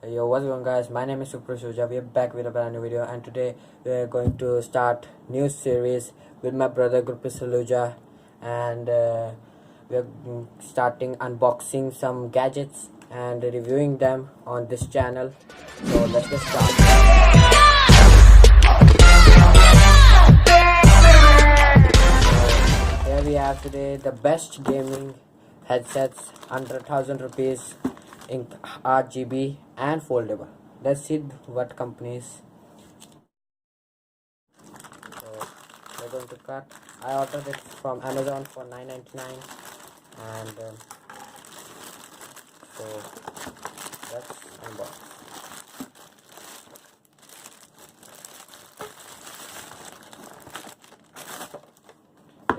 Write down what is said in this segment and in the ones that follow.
Yo, what's going on, guys? My name is Sukhpreet. We are back with a brand new video, and today we are going to start new series with my brother Saluja, and we are starting unboxing some gadgets and reviewing them on this channel. So let's get started. Here we have today the best gaming headsets under 1,000 rupees in RGB and foldable. Let's see what companies. So we're going to cut. I ordered it from Amazon for $9.99, and so let's unbox.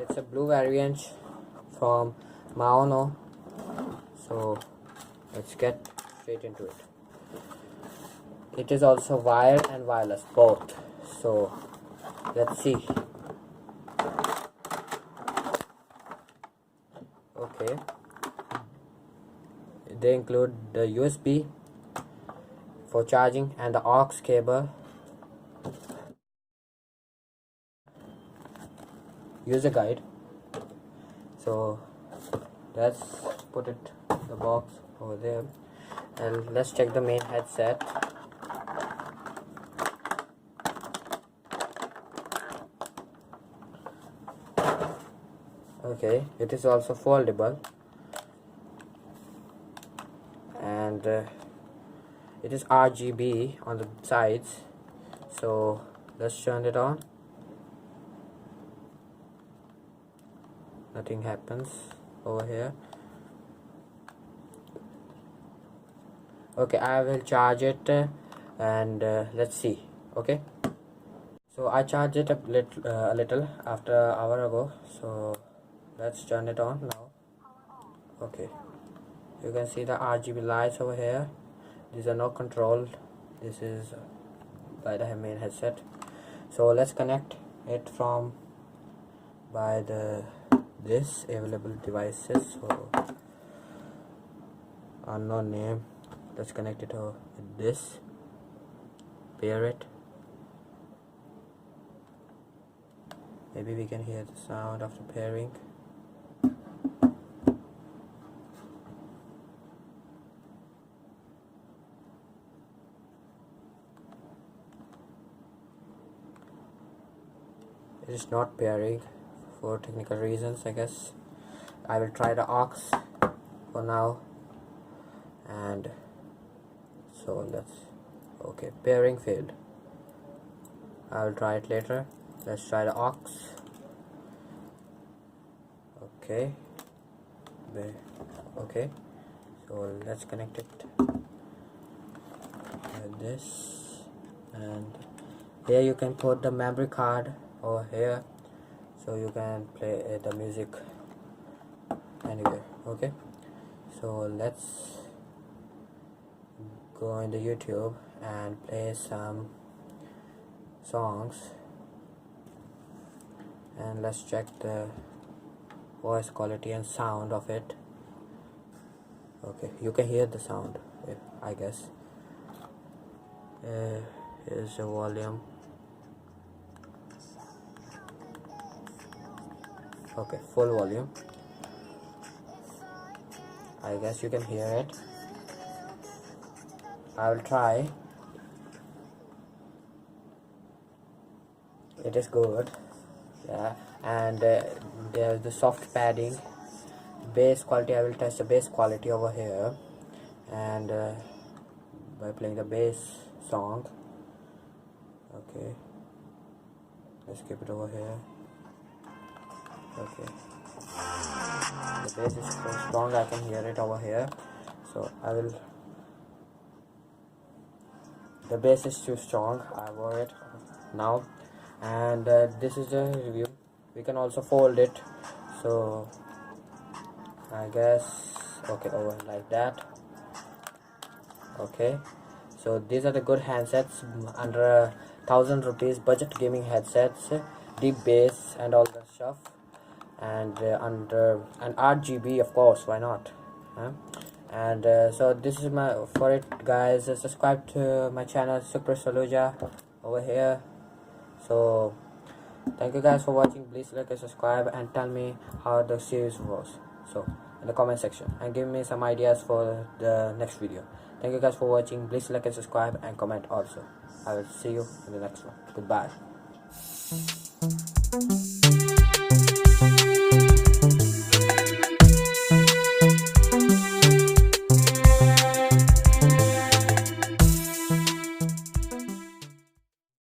It's a blue variant from Maono. So let's get straight into it. It is also wired and wireless both. So let's see. Okay, they include the USB for charging and the aux cable, user guide. So let's put it in the box over there, and let's check the main headset. Okay, it is also foldable, and it is RGB on the sides. So let's turn it on. Nothing happens over here. Okay, I will charge it and let's see. Okay, so I charged it a little after an hour ago. So let's turn it on now. Okay, you can see the RGB lights over here. These are not controlled. This is by the main headset. So let's connect it from by this available devices. So unknown name. Let's connect it with this. Pair it. Maybe we can hear the sound after pairing. It is not pairing for technical reasons, I guess. I will try the aux for now, and so let's. Okay, pairing failed. I will try it later. Let's try the aux. Okay, so let's connect it like this, and here you can put the memory card over here, so you can play the music anywhere. Okay, so let's go into YouTube and play some songs, and let's check the voice quality and sound of it. Okay, you can hear the sound, I guess. Here's the volume. Okay, full volume. I guess you can hear it. I will try. It is good. Yeah, and there's the soft padding. Bass quality, I will test the bass quality over here, and by playing the bass song. Okay, let's keep it over here. Okay, the bass is so strong, I can hear it over here. So I will. The bass is too strong. I wore it now, and this is the review. We can also fold it. So I guess okay, over like that. Okay, so these are the good handsets under 1,000 rupees budget gaming headsets, deep bass and all that stuff, and under an RGB, of course, why not, huh? And so this is my for it, guys. Subscribe to my channel SukhpreetSaluja over here. So thank you guys for watching. Please like and subscribe and tell me how the series was, so in the comment section, and give me some ideas for the next video. Thank you guys for watching. Please like and subscribe and comment also. I will see you in the next one. Goodbye.